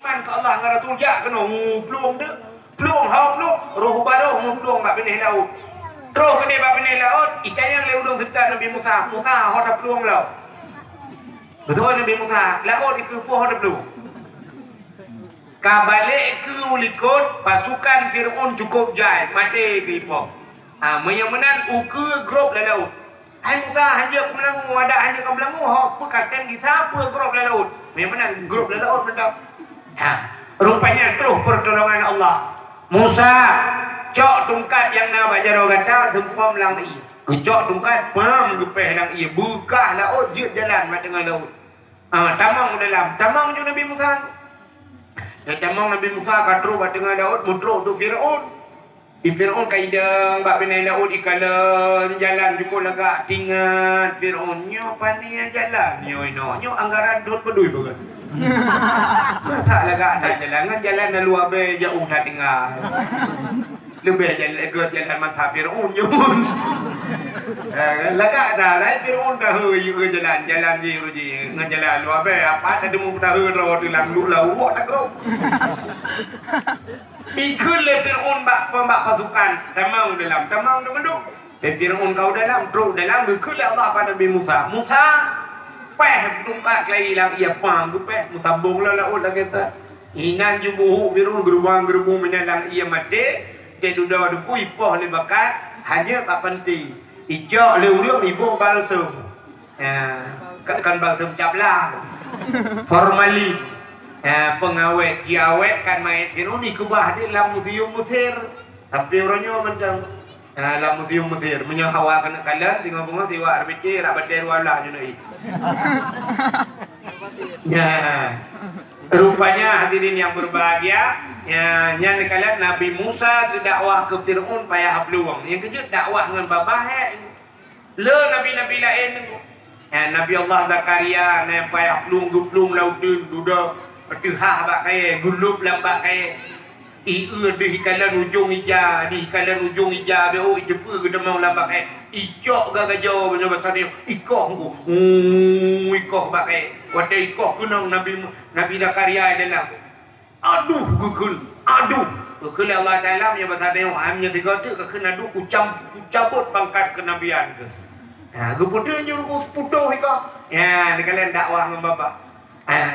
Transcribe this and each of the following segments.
Man ke Allah ngara tujak kena pluang dah. Pluang hau pluang roh baru pluang bab benih laut. Roh kene bab benih laut ikan yang leudung serta Nabi Musa. Musa hau dah pluang laut. Betul Nabi Musa laut itu puh dah pluang. Kabalik ke ulikut pasukan Fir'aun cukup jai mati ke ipok. Menang uke grup la laut. Hai Musa hanya kemenang ada hanya kau bilang hok pekatan di siapa grup la laut. Menang grup la laut betul. Rupanya terus pertolongan Allah. Musa cok tungkat yang nak baca doa kata tempom lang i. Cok tungkat pam gepeh lang i buka laut je jalan mat tengah laut. Tamang dalam tamang je Nabi Musa. Ya tamang Nabi Musa katru mat tengah laut mudro tu Firaun. Firaun kaidang bab benai laut ikalan jalan jumpa lagak tingat Firaun nyo pani jalan nyo anggaran dot pedui bukan. Masa lagak nak jalan na luar be jauh dah tinggal. Lebih jalan mantap Firaun je pun. Lagak dah lai Firaun dah he jalan je ngajalan luar be apa ada mu dah he ro dalam lau tak ro. Ikut le Fir'aun pembak pasukan tamang dah menduk. Dan Fir'aun kau dalam truk dalam ikut le Allah pada Nabi Musa. Musa peh tungkat lagi lang ia pam tu peh Musa bong la laut dah kata. Inan jubuhu Fir'aun gerbang menyalang ia mati. Dia duda duku ipoh le bakat hanya tak penting. Ijak le urang ibu balsam. Kan balsam caplah. Formalin. Pengawet kiawet kan main Fir'aun ni kubah di dalam museum Mesir tapi orangnya macam dalam museum Mesir menyahawa kena kalah tengok bunga tiwak berfikir rak badai wala junai. Ya rupanya hadirin yang berbahagia yang kalian Nabi Musa dakwah ke Fir'aun payah peluang yang kejut dakwah dengan babah le nabi-nabi lain Nabi Allah Zakaria ne payah peluang lautun duda Petihah bak kaya, gulup lambak kaya. Di kalan ujung ija, beo jepa ke demau lambak kaya. Icok gagajo banyak besar dia. Ikoh ku. Ikoh bak kaya. Wata ikoh kunang Nabi Zakaria dalam. Aduh gugul, aduh. Gugul Allah Taala punya besar dia. Hanya tiga tu kena duk cabut pangkat kenabian ke. Guputnya nyuruh putuh ikoh. Ya, kalian dakwah dengan bapak.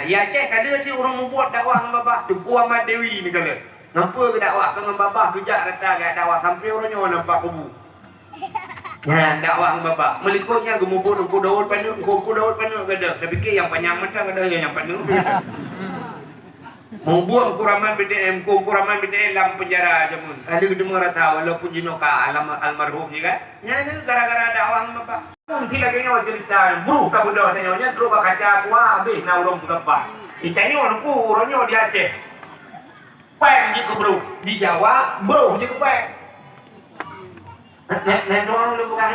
Ya cek kada si orang membuat dakwah dengan babah tu Puan Mat Dewi ni kala. Nampak ke dakwah dengan babah kejak rata kat dakwah sampai orangnya nampak kubu. Dakwah dengan babah. Melikutnya gemubur ku daun panuk kada. Saya fikir yang panjang macam kada yang panuk. Membuang kuraman BDM dalam penjara aja mun. Ada ketemu rata walaupun jinoka almarhum ni kan. Nya ni gara-gara dakwah dengan babah. Mungkin lagi nyawa cerita buru ka budak tanya terus kaca kuah habis na urang tempat. Itanya orangnya di Aceh. Peng je ke bro. Di Jawa bro je ke peng. Nek orang lu bukan.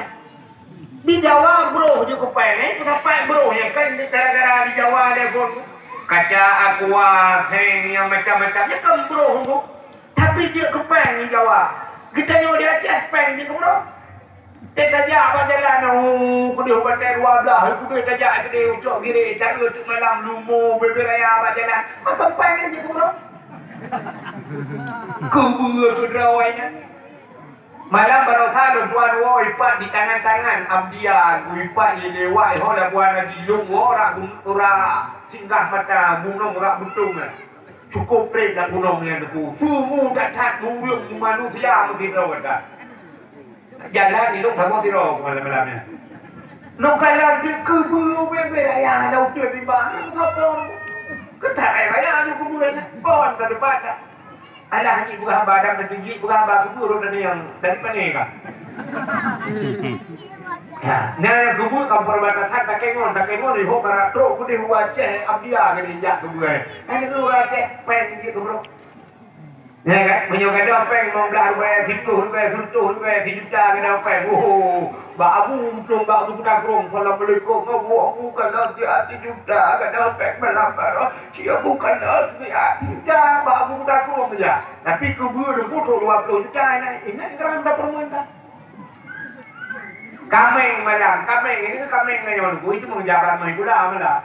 Di Jawa bro je ke peng kenapa bro ya kan gara-gara di Jawa ada pun kaca aqua seng yang macam-macamnya kan bro. Tapi dia ke peng di Jawa. Kita nyawa di Aceh peng je ke bro. Tajak apa jalan kudu batai 12 kudu tajak gede ucok gire cara tu malam lumo berberaya apa jalan apa pengen je bro kubu kudrawainya malam barosan tuan wo ipat di tangan-tangan abdian ipat di lewai ho la buan di lung ora singgah mata gunung ora buntung cukup prek dah gunungnya tu tumu kat mulung manusia mesti rawat jalan ni lu kamu tiro malam-malamnya. Lu kalau di kubu beraya lau tu di bawah. Apa? Ketai raya lu kuburan. Bon ke depan. Alah ni bukan badan tinggi, bukan badan kubur dari yang dari mana kah? Nah kubur kamu perbatasan tak kengon di hokara tro ku di Aceh abdia ke dijak kubur. Ini tu Aceh pen gitu bro. Ya kan, menyokong apa yang mau belajar situ, suntuk, dijuta kena apa? Babu bukan kerong, kalau melekong, aku kalau dia 1 juta, kena apa? Melapar, dia bukan dia, babu bukan kerong saja. Tapi kubur 20 juta ini kerana permintaan. Kameng malam, kameng ini kan kameng ngayon ko itu menjaga main gula malah.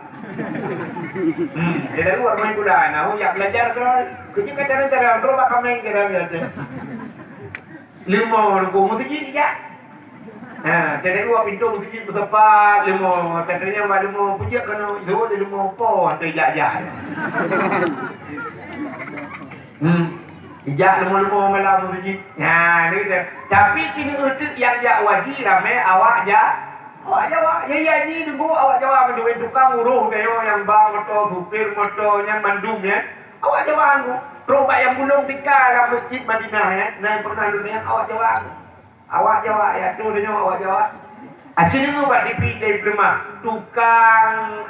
Jadi luar main gula, nah ya belajar terus. Kerja cara terus kameng kira aja. Limo ko mesti ya. Nah, jadi luar pintu mesti tepat limo, tadinya malu punya kena itu limo po atau ya. Ijak lemo-lemo malam masjid. Nah, ni kita. Tapi sini itu yang jak wajib ramai awak jak. Awak Jawa. Ya ni tunggu awak Jawa menduit tukang uruh kayo yang bang motor, supir motor, yang mandum ya. Awak Jawa anu. Terobak yang gunung tika lah masjid Madinah ya. Nah, pernah dunia awak Jawa. Awak Jawa ya, tu dia awak Jawa. Sini tu buat DP diploma. Tukang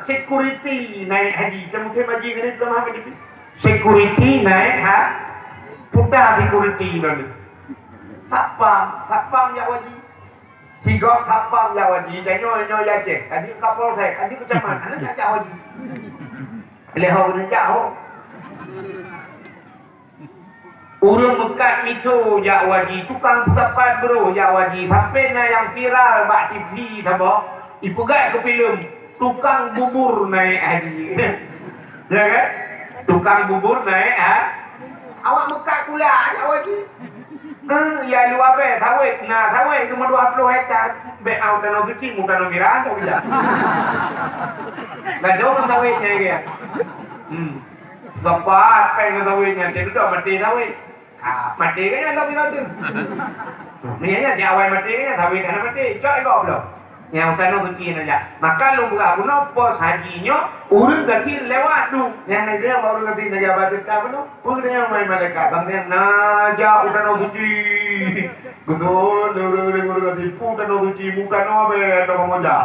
security naik haji. Mungkin haji ni diploma apa DP? Security naik putar security dulu. Sapam ya wajib. Tiga sapam ya wajib. Jangan ya cek. Tadi kapal saya, tadi kecaman. Anak ya wajib. Leho kena jauh. Urung bekat miso ya wajib. Tukang sapat bro ya wajib. Sampai na yang viral bak TV sama. Ipugat ke film. Tukang bubur naik haji. Ya kan? Tukang bubur naik awak mekat pula ya wajib. Ya luar be sawit. Nah, sawit cuma 20 hektar. Be au tanah kecil muka no mirah tu bisa. Enggak jauh sawitnya dia. Gapat pengen sawitnya jadi tu mati sawit. Mati kan tak bisa tu. Nianya dia awal mati kan sawit kan mati. Cok ikut belum. Yang tanah kecil aja. Maka lu buka guna pos hajinya urun kecil lewat tu. Yang dia baru nanti naja batik apa tu? Urun yang main malaikat. Bangnya naja tanah kecil. Betul, urun kecil. Tanah kecil bukan apa yang mau moja.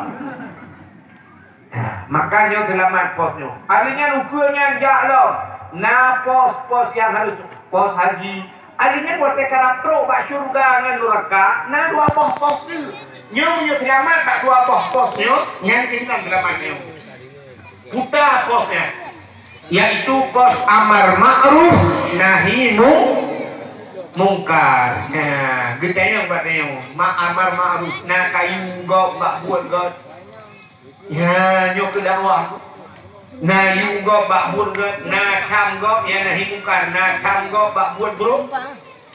Makanya selamat posnya. Artinya ukurnya jauh. Nah pos yang harus pos haji. Artinya buat karakter bak syurga dengan neraka. Nah dua pos tu. Nyo selamat tak dua pos nyo. Yang tinggal selamatnya. Putar posnya. Yaitu pos amar ma'ruf nahi mungkar. Nah, getanya buat nyo. Amar ma'ruf nah kayu gok bak buat gok. Ya nyo ke dakwah. Nah yu gok bak buat gok. Nah kam gok ya nahi mungkar. Nah kam gok bak buat bro.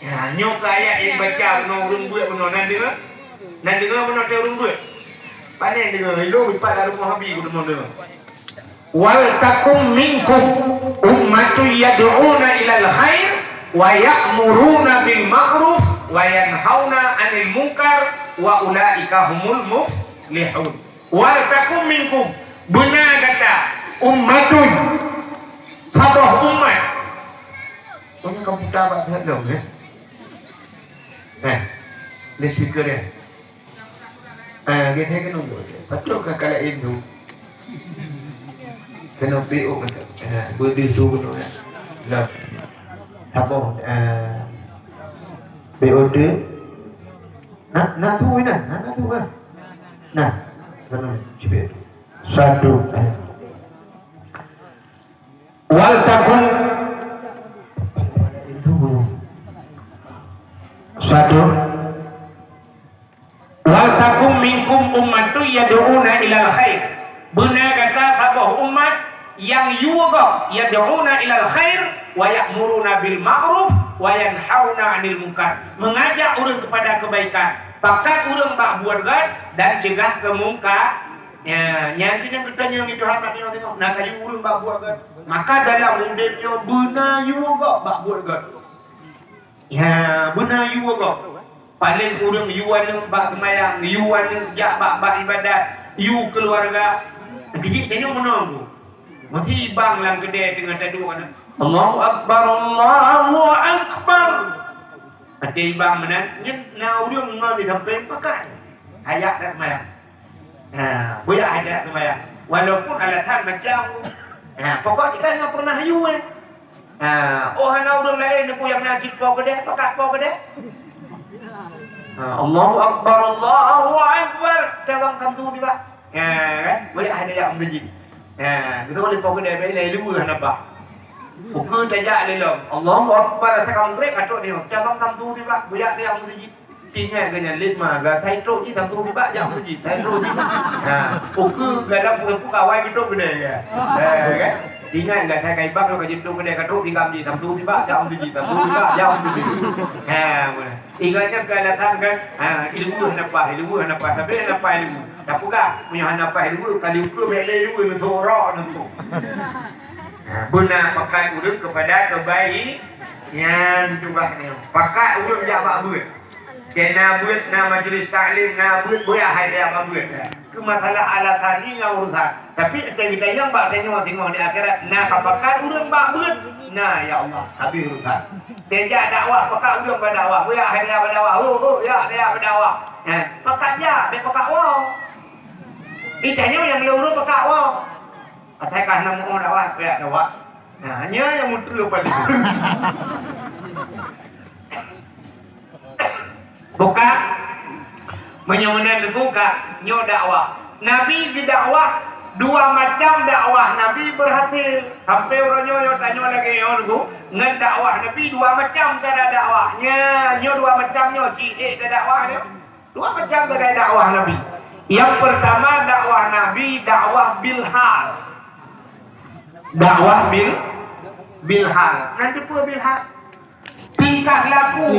Ya nyo ke ayat yang baca no urun buat benar nanti Nanti dengar benar dia urung duit. Panen dengar hidup lipat dalam Wahabi ku demam dengar. Wal takum minkum ummatu yad'una ilal khair wa ya'muruna bil ma'ruf wa yanhauna 'anil munkar wa ulaika humul muflihun. Wal takum minkum benar kata ummatun sabah umat. Punya komputer apa dong ya? Ni speaker dia. Kita kena nunggu. Betul ke kalau itu? Kena PO betul. Berdisu betul. Nah, apa? PO tu? Nak tu ini, nak tu kan? Nah, benar. Cuba. Satu. Wal takun. Satu. Wal takum minkum ummatu yad'una ilal khair. Benar kata sabah umat yang yuga yad'una ilal khair wa ya'muruna bil ma'ruf wa yanhauna 'anil munkar. Mengajak orang kepada kebaikan, pakat orang bak buat gad dan cegah ke munkar. Ya, yang kita bertanya itu hak tengok nak kayu orang bak buat gad. Maka dalam undangnya benar yuga bak buat gad. Ya, benar yuga. Paling urang yuan bak semayang, yuan jak bak ibadat, yu keluarga. Gigi tanya menunggu. Mesti bang lang kedai tengah tadu kan. Allahu akbar, Allahu akbar. Hati bang menan, na urang ngau di sampai pakai. Hayat dak semayang. Boleh ada semayang. Walaupun alatan macam pokok kita enggak pernah yuan. Oh ana urang lain aku yang nak cikau kedai, pakai kau kedai. Allahu akbar, Allahu akbar. Cawang kamu ni pak. Kan? Boleh ada yang berjin. Kita boleh fokus dia boleh luar nampak. Ukur tajak lelong. Allahu akbar. Saya kamu break atau dia. Cawang kamu ni pak. Boleh ada yang berjin. Ingat kena lima ga thay trộn chứ thằng tôi bị bạ giọng cái gì thay trộn chứ cứ ga đâm cái phúc awai cái trộn cái này cái ingat ga thay cái bác nó cái gì trộn cái này cái trộn đi làm gì thằng tôi bị bạ giọng cái gì thằng tôi bị bạ giọng cái gì ingatnya ga datang kan ilmu henapa tapi henapa ilmu tapi ga punya henapa ilmu kali ukur bela ilmu itu orang itu guna pakai urut kepada kebaikan jubahnya pakai urut jawab buat kena buat na majlis taklim na buat boleh ada apa buat ke masalah alat tadi ngau urusan tapi kita yang mbak tanya tengok di akhirat na pakai urut mbak buat nah ya Allah habis urusan dia dakwah pakai urut berdakwah boleh ada berdakwah ya dia berdakwah pakai dia pakai wow itanya yang urut pakai wow asalkan nama orang dakwah ya dakwah nah hanya yang muncul lupa itu buka menyemunan buka nyo dakwah Nabi di dakwah dua macam dakwah Nabi berhasil sampai orang nyo tanya lagi nyo ngan dakwah Nabi dua macam cara dakwahnya nyo dua macam nyo cik dakwahnya dua macam cara dakwah Nabi yang pertama dakwah Nabi dakwah bilhal dakwah bilhal nanti pun bilhal tingkah laku